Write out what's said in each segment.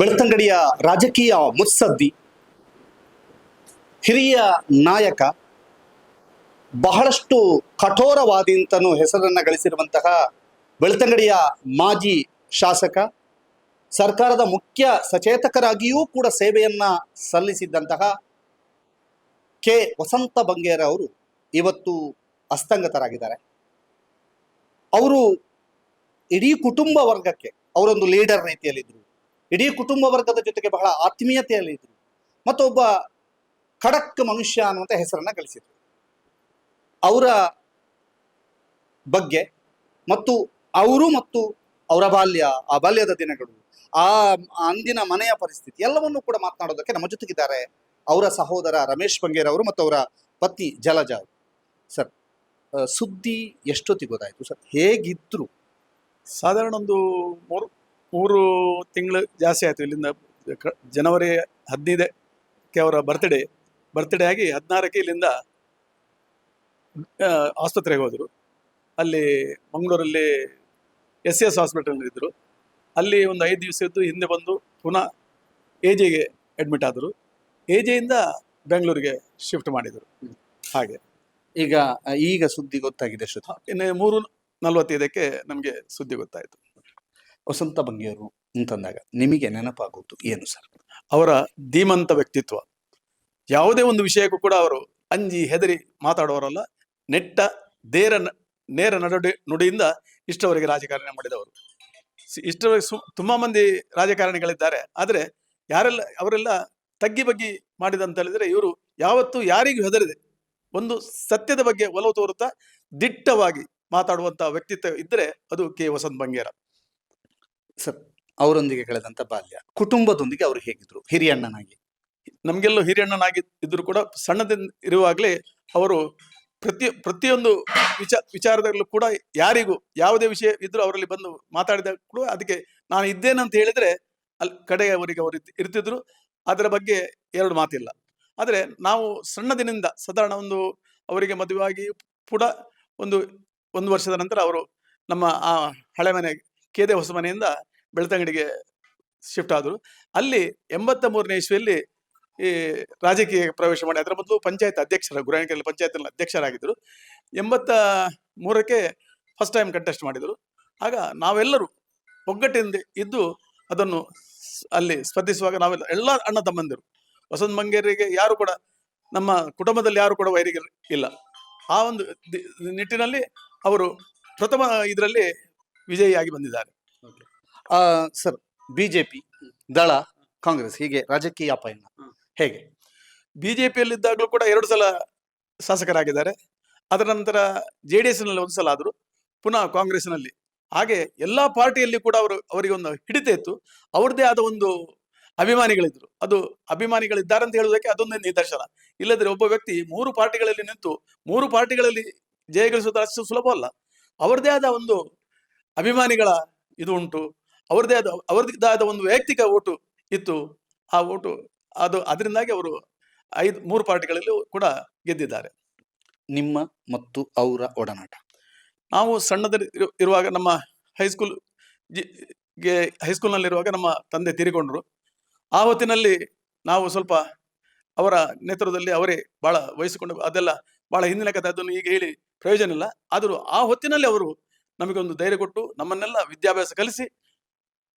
ಬೆಳ್ತಂಗಡಿಯ ರಾಜಕೀಯ ಮುತ್ಸದ್ದಿ, ಹಿರಿಯ ನಾಯಕ, ಬಹಳಷ್ಟು ಕಠೋರವಾದಿ ಅಂತನೂ ಹೆಸರನ್ನು ಗಳಿಸಿರುವಂತಹ ಬೆಳ್ತಂಗಡಿಯ ಮಾಜಿ ಶಾಸಕ, ಸರ್ಕಾರದ ಮುಖ್ಯ ಸಚೇತಕರಾಗಿಯೂ ಕೂಡ ಸೇವೆಯನ್ನ ಸಲ್ಲಿಸಿದ್ದಂತಹ ಕೆ ವಸಂತ ಬಂಗೇರ ಅವರು ಇವತ್ತು ಅಸ್ತಂಗತರಾಗಿದ್ದಾರೆ. ಅವರು ಇಡೀ ಕುಟುಂಬ ವರ್ಗಕ್ಕೆ ಅವರೊಂದು ಲೀಡರ್ ರೀತಿಯಲ್ಲಿದ್ದರು. ಇಡೀ ಕುಟುಂಬ ವರ್ಗದ ಜೊತೆಗೆ ಬಹಳ ಆತ್ಮೀಯತೆಯಲ್ಲಿದ್ದರು ಮತ್ತು ಒಬ್ಬ ಖಡಕ್ ಮನುಷ್ಯ ಅನ್ನುವಂಥ ಹೆಸರನ್ನ ಗಳಿಸಿದರು. ಅವರ ಬಗ್ಗೆ ಮತ್ತು ಅವರು ಮತ್ತು ಅವರ ಬಾಲ್ಯ, ಆ ಬಾಲ್ಯದ ದಿನಗಳು, ಆ ಅಂದಿನ ಮನೆಯ ಪರಿಸ್ಥಿತಿ ಎಲ್ಲವನ್ನೂ ಕೂಡ ಮಾತನಾಡೋದಕ್ಕೆ ನಮ್ಮ ಜೊತೆಗಿದ್ದಾರೆ ಅವರ ಸಹೋದರ ರಮೇಶ್ ಬಂಗೇರ್ ಅವರು ಮತ್ತು ಅವರ ಪತ್ನಿ ಜಲಜಾ ಅವರು. ಸರ್, ಸುದ್ದಿ ಎಷ್ಟೊತ್ತಿಗೆ ಗೊತ್ತಾಯ್ತು ಸರ್? ಹೇಗಿದ್ರು? ಸಾಧಾರಣ ಒಂದು ಮೂರು ತಿಂಗಳು ಜಾಸ್ತಿ ಆಯಿತು. ಇಲ್ಲಿಂದ ಜನವರಿ 15ಕ್ಕೆ ಅವರ ಬರ್ತ್ಡೇ ಆಗಿ 16ಕ್ಕೆ ಇಲ್ಲಿಂದ ಆಸ್ಪತ್ರೆಗೆ ಹೋದರು. ಅಲ್ಲಿ ಮಂಗಳೂರಲ್ಲಿ SS ಹಾಸ್ಪಿಟಲ್ ಇದ್ದರು. ಅಲ್ಲಿ ಒಂದು 5 ದಿವಸ ಇದ್ದು ಹಿಂದೆ ಬಂದು ಪುನಃ AJಗೆ ಅಡ್ಮಿಟ್ ಆದರು. AJಯಿಂದ ಬೆಂಗಳೂರಿಗೆ ಶಿಫ್ಟ್ ಮಾಡಿದರು. ಹಾಗೆ ಈಗ ಸುದ್ದಿ ಗೊತ್ತಾಗಿದೆ. ಇನ್ನು 3:45ಕ್ಕೆ ನಮಗೆ ಸುದ್ದಿ ಗೊತ್ತಾಯಿತು. ವಸಂತ ಬಂಗೇರು ಅಂತಂದಾಗ ನಿಮಗೆ ನೆನಪಾಗೋದು ಏನು ಸರ್? ಅವರ ಧೀಮಂತ ವ್ಯಕ್ತಿತ್ವ. ಯಾವುದೇ ಒಂದು ವಿಷಯಕ್ಕೂ ಕೂಡ ಅವರು ಅಂಜಿ ಹೆದರಿ ಮಾತಾಡುವವರಲ್ಲ. ನೆಟ್ಟ ನೇರ ನುಡಿಯಿಂದ ಇಷ್ಟವರೆಗೆ ರಾಜಕಾರಣ ಮಾಡಿದವರು. ಇಷ್ಟವರೆಗೆ ತುಂಬಾ ಮಂದಿ ರಾಜಕಾರಣಿಗಳಿದ್ದಾರೆ. ಆದರೆ ಅವರೆಲ್ಲ ತಗ್ಗಿ ಬಗ್ಗಿ ಮಾಡಿದಂತ ಹೇಳಿದ್ರೆ, ಇವರು ಯಾವತ್ತೂ ಯಾರಿಗೂ ಹೆದರಿದೆ ಒಂದು ಸತ್ಯದ ಬಗ್ಗೆ ಒಲವು ತೋರುತ್ತಾ ದಿಟ್ಟವಾಗಿ ಮಾತಾಡುವಂತ ವ್ಯಕ್ತಿತ್ವ ಇದ್ದರೆ ಅದು ಕೆ ವಸಂತ ಬಂಗೇರ ಸರ್. ಅವರೊಂದಿಗೆ ಕಳೆದಂತ ಬಾಲ್ಯ, ಕುಟುಂಬದೊಂದಿಗೆ ಅವರು ಹೇಗಿದ್ರು? ಹಿರಿಯಣ್ಣನಾಗಿ, ನಮಗೆಲ್ಲ ಹಿರಿಯಣ್ಣನಾಗಿ ಇದ್ರು ಕೂಡ ಸಣ್ಣದಿಂದ ಇರುವಾಗಲೇ ಅವರು ಪ್ರತಿಯೊಂದು ವಿಚಾರದಲ್ಲೂ ಕೂಡ ಯಾರಿಗೂ ಯಾವುದೇ ವಿಷಯ ಇದ್ರೂ ಅವರಲ್ಲಿ ಬಂದು ಮಾತಾಡಿದ ಕೂಡ ಅದಕ್ಕೆ ನಾನು ಇದ್ದೇನಂತ ಹೇಳಿದ್ರೆ ಅಲ್ಲಿ ಕಡೆಯವರಿಗೆ ಅವರು ಇರ್ತಿದ್ರು. ಅದರ ಬಗ್ಗೆ ಎರಡು ಮಾತಿಲ್ಲ. ಆದರೆ ನಾವು ಸಣ್ಣದಿನಿಂದ ಸಾಧಾರಣ ಅವರಿಗೆ ಮದುವೆಯಾಗಿ ಕೂಡ ಒಂದು ವರ್ಷದ ನಂತರ ಅವರು ನಮ್ಮ ಆ ಹಳೆ ಮನೆ ಕೇದೆ ಹೊಸ ಮನೆಯಿಂದ ಬೆಳ್ತಂಗಡಿಗೆ ಶಿಫ್ಟ್ ಆದರು. ಅಲ್ಲಿ 83ನೇ ಇಸ್ವಿಯಲ್ಲಿ ಈ ರಾಜಕೀಯ ಪ್ರವೇಶ ಮಾಡಿ, ಅದರ ಮೊದಲು ಪಂಚಾಯತ್ ಗುರಾಣಿಕೆರೆ ಪಂಚಾಯತ್ ಅಧ್ಯಕ್ಷರಾಗಿದ್ದರು. 83ಕ್ಕೆ ಫಸ್ಟ್ ಟೈಮ್ ಕಂಟೆಸ್ಟ್ ಮಾಡಿದರು. ಆಗ ನಾವೆಲ್ಲರೂ ಒಗ್ಗಟ್ಟಿಂದ ಇದ್ದು ಅದನ್ನು ಅಲ್ಲಿ ಸ್ಪರ್ಧಿಸುವಾಗ ನಾವೆಲ್ಲ ಎಲ್ಲ ಅಣ್ಣ ತಮ್ಮಂದಿರು. ವಸಂತ ಬಂಗೇರಿಗೆ ಯಾರು ಕೂಡ ನಮ್ಮ ಕುಟುಂಬದಲ್ಲಿ ಯಾರು ಕೂಡ ವೈರಿಗಳು ಇಲ್ಲ. ಆ ಒಂದು ನಿಟ್ಟಿನಲ್ಲಿ ಅವರು ಪ್ರಥಮ ಇದರಲ್ಲಿ ವಿಜಯಿಯಾಗಿ ಬಂದಿದ್ದಾರೆ. ಸರ್, BJP, ದಳ, ಕಾಂಗ್ರೆಸ್ ಹೀಗೆ ರಾಜಕೀಯ ಪಯಣ ಹೇಗೆ? BJPಯಲ್ಲಿದ್ದಾಗಲೂ ಕೂಡ 2 ಸಲ ಶಾಸಕರಾಗಿದ್ದಾರೆ. ಅದರ ನಂತರ JDS ನಲ್ಲಿ 1 ಸಲ ಆದರು, ಪುನಃ ಕಾಂಗ್ರೆಸ್ನಲ್ಲಿ. ಹಾಗೆ ಎಲ್ಲಾ ಪಾರ್ಟಿಯಲ್ಲಿ ಕೂಡ ಅವರಿಗೆ ಒಂದು ಹಿಡಿತ ಇತ್ತು. ಅವ್ರದ್ದೇ ಆದ ಒಂದು ಅಭಿಮಾನಿಗಳಿದ್ರು. ಅದು ಅಭಿಮಾನಿಗಳಿದ್ದಾರೆ ಅಂತ ಹೇಳುವುದಕ್ಕೆ ಅದೊಂದೇ ನಿದರ್ಶನ. ಇಲ್ಲದ್ರೆ ಒಬ್ಬ ವ್ಯಕ್ತಿ 3 ಪಾರ್ಟಿಗಳಲ್ಲಿ ನಿಂತು 3 ಪಾರ್ಟಿಗಳಲ್ಲಿ ಜಯಗಳಿಸುವುದು ಅಷ್ಟು ಸುಲಭ ಅಲ್ಲ. ಅವರದೇ ಆದ ಒಂದು ಅಭಿಮಾನಿಗಳ ಇದು ಉಂಟು. ಅವರದೇ ಆದ ಒಂದು ವೈಯಕ್ತಿಕ ಓಟು ಇತ್ತು. ಆ ಓಟು ಅದರಿಂದಾಗಿ ಅವರು 3 ಪಾರ್ಟಿಗಳಲ್ಲೂ ಕೂಡ ಗೆದ್ದಿದ್ದಾರೆ. ನಿಮ್ಮ ಮತ್ತು ಅವರ ಒಡನಾಟ? ನಾವು ಸಣ್ಣದಲ್ಲಿ ಇರುವಾಗ ನಮ್ಮ ಹೈಸ್ಕೂಲ್ನಲ್ಲಿರುವಾಗ ನಮ್ಮ ತಂದೆ ತೀರಿಕೊಂಡ್ರು. ಆ ಹೊತ್ತಿನಲ್ಲಿ ನಾವು ಸ್ವಲ್ಪ ಅವರ ನೇತೃತ್ವದಲ್ಲಿ ಅವರೇ ಬಹಳ ವಹಿಸಿಕೊಂಡು, ಅದೆಲ್ಲ ಬಹಳ ಹಿಂದಿನ ಕಥೆ, ಅದನ್ನು ಈಗ ಹೇಳಿ ಪ್ರಯೋಜನ ಇಲ್ಲ. ಆದರೂ ಆ ಹೊತ್ತಿನಲ್ಲಿ ಅವರು ನಮಗೊಂದು ಧೈರ್ಯ ಕೊಟ್ಟು ನಮ್ಮನ್ನೆಲ್ಲ ವಿದ್ಯಾಭ್ಯಾಸ ಕಲಿಸಿ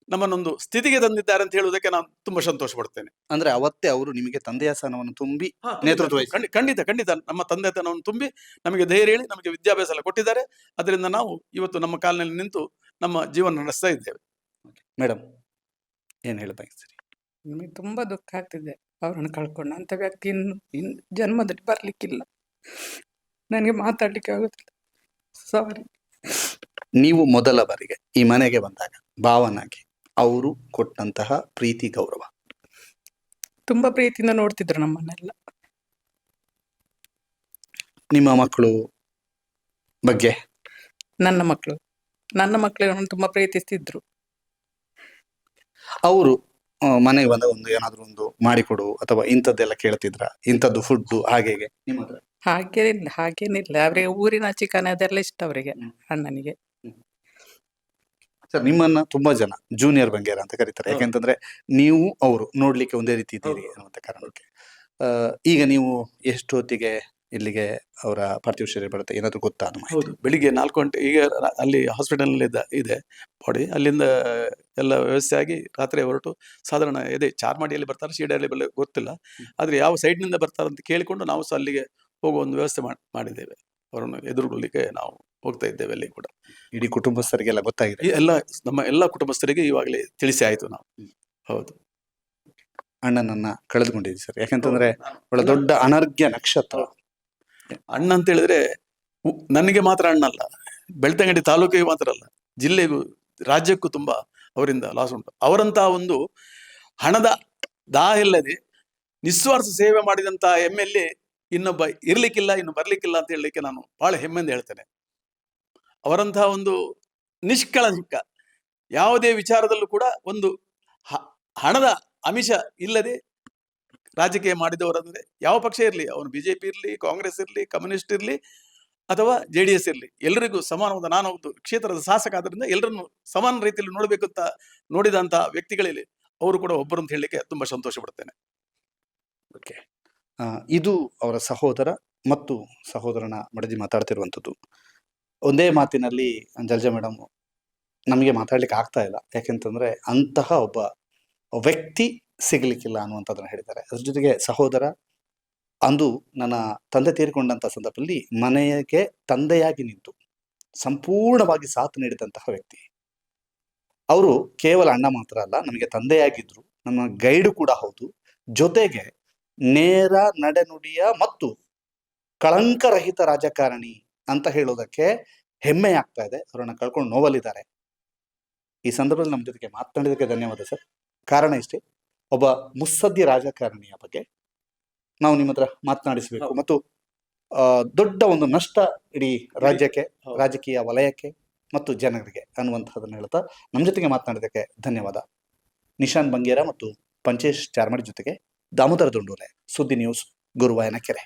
ನಮ್ಮನ್ನೊಂದು ಸ್ಥಿತಿಗೆ ತಂದಿದ್ದಾರೆ ಅಂತ ಹೇಳುವುದಕ್ಕೆ ನಾನು ತುಂಬಾ ಸಂತೋಷ ಪಡ್ತೇನೆ. ಅಂದ್ರೆ ಅವತ್ತೇ ಅವರು ನಿಮಗೆ ತಂದೆಯ ಸ್ಥಾನವನ್ನು ತುಂಬಿ ನೇತೃತ್ವ ಖಂಡಿತ ನಮ್ಮ ತಂದೆತನವನ್ನು ತುಂಬಿ ನಮಗೆ ಧೈರ್ಯ ಹೇಳಿ ನಮಗೆ ವಿದ್ಯಾಭ್ಯಾಸ ಎಲ್ಲ ಕೊಟ್ಟಿದ್ದಾರೆ. ಅದರಿಂದ ನಾವು ಇವತ್ತು ನಮ್ಮ ಕಾಲಿನಲ್ಲಿ ನಿಂತು ನಮ್ಮ ಜೀವನ ನಡೆಸ್ತಾ ಇದ್ದೇವೆ. ಮೇಡಮ್, ಏನ್ ಹೇಳ್ಬೇಕು? ನಮಗೆ ತುಂಬಾ ದುಃಖ ಆಗ್ತಿದೆ ಅವರನ್ನು ಕಳ್ಕೊಂಡು. ಅಂತ ವ್ಯಕ್ತಿ ಇನ್ನು ಜನ್ಮದಲ್ಲಿ ಬರ್ಲಿಕ್ಕಿಲ್ಲ. ನನಗೆ ಮಾತಾಡ್ಲಿಕ್ಕೆ ಆಗುತ್ತಿಲ್ಲ. ಸಾರಿ. ನೀವು ಮೊದಲ ಬಾರಿಗೆ ಈ ಮನೆಗೆ ಬಂದಾಗ ಭಾವನಾಗಿ ಅವರು ಕೊಟ್ಟಂತಹ ಪ್ರೀತಿ, ಗೌರವ? ತುಂಬಾ ಪ್ರೀತಿಯಿಂದ ನೋಡ್ತಿದ್ರು ನಮ್ಮನ್ನೆಲ್ಲ. ನಿಮ್ಮ ಮಕ್ಕಳು ಬಗ್ಗೆ? ನನ್ನ ಮಕ್ಕಳು ತುಂಬಾ ಪ್ರೀತಿಸ್ತಿದ್ರು. ಅವರು ಮನೆಗೆ ಬಂದ ಏನಾದ್ರು ಒಂದು ಮಾಡಿಕೊಡು ಅಥವಾ ಇಂಥದ್ದೆಲ್ಲ ಕೇಳ್ತಿದ್ರ? ಇಂಥದ್ದು ಫುಡ್ ಹಾಗೆ ನಿಮ್ಮ ಹತ್ರ? ಹಾಗೇನಿಲ್ಲ. ಅವರಿಗೆ ಊರಿನ ಚಿಕನ್ ಅದೆಲ್ಲ ಇಷ್ಟ ಅವರಿಗೆ, ಅಣ್ಣನಿಗೆ. ಸರ್ ನಿಮ್ಮನ್ನ ತುಂಬಾ ಜನ ಜೂನಿಯರ್ ಬಂಗೇರ ಅಂತ ಕರೀತಾರೆ, ಹೌದು. ಯಾಕೆಂತಂದ್ರೆ ನೀವು ಅವರು ನೋಡ್ಲಿಕ್ಕೆ ಒಂದೇ ರೀತಿ ಇದ್ದೀರಿ ಹೌದು. ಅನ್ನುವಂಥ ಕಾರಣಕ್ಕೆ. ಈಗ ನೀವು ಎಷ್ಟು ಹೊತ್ತಿಗೆ ಇಲ್ಲಿಗೆ ಅವರ ಪಾರ್ಥಿವ ಶರೀರ ಬರುತ್ತೆ ಏನಾದ್ರು ಗೊತ್ತಾ ಅದು ಮಾಹಿತಿ? ಹೌದು, ಬೆಳಿಗ್ಗೆ 4 ಗಂಟೆ ಈಗ ಅಲ್ಲಿ ಹಾಸ್ಪಿಟಲ್ ಇದೆ ಬಾಡಿ, ಅಲ್ಲಿಂದ ಎಲ್ಲ ವ್ಯವಸ್ಥೆ ಆಗಿ ರಾತ್ರಿ ಹೊರಟು ಸಾಧಾರಣ ಇದೆ ಚಾರ್ಮಾಡಿಯಲ್ಲಿ ಬರ್ತಾರೆ, ಶಿರ್ಡಿಯಲ್ಲಿ ಗೊತ್ತಿಲ್ಲ, ಆದ್ರೆ ಯಾವ side ನಿಂದ ಬರ್ತಾರೆ ಅಂತ ಕೇಳಿಕೊಂಡು ನಾವು ಸಹ ಅಲ್ಲಿಗೆ ಹೋಗುವ ಒಂದು ವ್ಯವಸ್ಥೆ ಮಾಡಿದ್ದೇವೆ. ಅವರನ್ನು ಎದುರುಗೊಳ್ಳಿಕ್ಕೆ ನಾವು ಹೋಗ್ತಾ ಇದ್ದೇವೆ ಅಲ್ಲಿ ಕೂಡ. ಇಡೀ ಕುಟುಂಬಸ್ಥರಿಗೆಲ್ಲ ಗೊತ್ತಾಗಿದೆ? ಈ ನಮ್ಮ ಎಲ್ಲ ಕುಟುಂಬಸ್ಥರಿಗೆ ಇವಾಗಲೇ ತಿಳಿಸಿ ಆಯ್ತು ನಾವು. ಹೌದು, ಅಣ್ಣನನ್ನ ಕಳೆದುಕೊಂಡಿದ್ದೀವಿ ಸರ್, ಯಾಕಂತಂದ್ರೆ ನಾನು- ಬಹಳ ದೊಡ್ಡ ಅನರ್ಘ್ಯ ನಕ್ಷತ್ರ. ಅಣ್ಣ ಅಂತ ಹೇಳಿದ್ರೆ ನನಗೆ ಮಾತ್ರ ಅಣ್ಣ ಅಲ್ಲ, ಬೆಳ್ತಂಗಡಿ ತಾಲೂಕಿಗೆ ಮಾತ್ರ ಅಲ್ಲ, ಜಿಲ್ಲೆಗೂ ರಾಜ್ಯಕ್ಕೂ ತುಂಬಾ ಅವರಿಂದ ಲಾಸ್ ಉಂಟು. ಅವರಂತಹ ಒಂದು ಹಣದ ದಾಹ ಇಲ್ಲದೆ ನಿಸ್ವಾರ್ಥ ಸೇವೆ ಮಾಡಿದಂತಹ MLA ಇನ್ನೊಬ್ಬ ಇರ್ಲಿಕ್ಕಿಲ್ಲ, ಇನ್ನು ಬರ್ಲಿಕ್ಕಿಲ್ಲ ಅಂತ ಹೇಳಲಿಕ್ಕೆ ನಾನು ಬಹಳ ಹೆಮ್ಮೆಯಿಂದ ಹೇಳ್ತೇನೆ. ಅವರಂತಹ ಒಂದು ನಿಷ್ಕಳಂಕ, ಯಾವುದೇ ವಿಚಾರದಲ್ಲೂ ಕೂಡ ಒಂದು ಹಣದ ಆಮಿಷ ಇಲ್ಲದೆ ರಾಜಕೀಯ ಮಾಡಿದವರಂದ್ರೆ ಯಾವ ಪಕ್ಷ ಇರಲಿ, ಅವನು BJP ಇರಲಿ, ಕಾಂಗ್ರೆಸ್ ಇರಲಿ, ಕಮ್ಯುನಿಸ್ಟ್ ಇರಲಿ ಅಥವಾ JDS ಇರಲಿ, ಎಲ್ಲರಿಗೂ ಸಮಾನವಾದ, ನಾನು ಒಂದು ಕ್ಷೇತ್ರದ ಶಾಸಕ ಆದ್ರಿಂದ ಎಲ್ಲರನ್ನು ಸಮಾನ ರೀತಿಯಲ್ಲಿ ನೋಡಬೇಕು ಅಂತ ನೋಡಿದಂತಹ ವ್ಯಕ್ತಿಗಳಲ್ಲಿ ಅವರು ಕೂಡ ಒಬ್ಬರು ಅಂತ ಹೇಳಲಿಕ್ಕೆ ತುಂಬಾ ಸಂತೋಷ ಪಡ್ತೇನೆ. ಓಕೆ, ಇದು ಅವರ ಸಹೋದರ ಮತ್ತು ಸಹೋದರನ ಮಡದಿ ಮಾತಾಡ್ತಿರುವಂಥದ್ದು. ಒಂದೇ ಮಾತಿನಲ್ಲಿ ಜಲ್ಜಾ ಮೇಡಮ್ ನಮಗೆ ಮಾತಾಡ್ಲಿಕ್ಕೆ ಆಗ್ತಾ ಇಲ್ಲ, ಯಾಕೆಂತಂದ್ರೆ ಅಂತಹ ಒಬ್ಬ ವ್ಯಕ್ತಿ ಸಿಗಲಿಕ್ಕಿಲ್ಲ ಅನ್ನುವಂಥದ್ದನ್ನ ಹೇಳಿದ್ದಾರೆ. ಅದ್ರ ಜೊತೆಗೆ ಸಹೋದರ ಅಂದು ನನ್ನ ತಂದೆ ತೀರಿಕೊಂಡಂಥ ಸಂದರ್ಭದಲ್ಲಿ ಮನೆಗೆ ತಂದೆಯಾಗಿ ನಿಂತು ಸಂಪೂರ್ಣವಾಗಿ ಸಾಥ್ ನೀಡಿದಂತಹ ವ್ಯಕ್ತಿ. ಅವರು ಕೇವಲ ಅಣ್ಣ ಮಾತ್ರ ಅಲ್ಲ, ನಮಗೆ ತಂದೆಯಾಗಿದ್ರು, ನಮ್ಮ ಗೈಡು ಕೂಡ ಹೌದು. ಜೊತೆಗೆ ನೇರ ನಡೆನುಡಿಯ ಮತ್ತು ಕಳಂಕರಹಿತ ರಾಜಕಾರಣಿ ಅಂತ ಹೇಳೋದಕ್ಕೆ ಹೆಮ್ಮೆ ಆಗ್ತಾ ಇದೆ. ಅವರನ್ನ ಕಳ್ಕೊಂಡು ನೋವಲ್ಲಿದ್ದಾರೆ. ಈ ಸಂದರ್ಭದಲ್ಲಿ ನಮ್ಮ ಜೊತೆಗೆ ಮಾತನಾಡಿದಕ್ಕೆ ಧನ್ಯವಾದ ಸರ್. ಕಾರಣ ಇಷ್ಟೇ, ಒಬ್ಬ ಮುತ್ಸದ್ದಿ ರಾಜಕಾರಣಿಯ ಬಗ್ಗೆ ನಾವು ನಿಮ್ಮ ಹತ್ರ ಮಾತನಾಡಿಸಬೇಕು ಮತ್ತು ದೊಡ್ಡ ಒಂದು ನಷ್ಟ ಇಡೀ ರಾಜ್ಯಕ್ಕೆ, ರಾಜಕೀಯ ವಲಯಕ್ಕೆ ಮತ್ತು ಜನರಿಗೆ ಅನ್ನುವಂಥದ್ದನ್ನು ಹೇಳ್ತಾ ನಮ್ಮ ಜೊತೆಗೆ ಮಾತನಾಡಿದಕ್ಕೆ ಧನ್ಯವಾದ. ನಿಶಾನ್ ಬಂಗೇರ ಮತ್ತು ಪಂಚೇಶ್ ಚಾರ್ಮಡಿ ಜೊತೆಗೆ ದಾಮೋದರ ದುಂಡೋಲೆ, ಸುದ್ದಿ ನ್ಯೂಸ್, ಗುರುವಾಯನ ಕೆರೆ.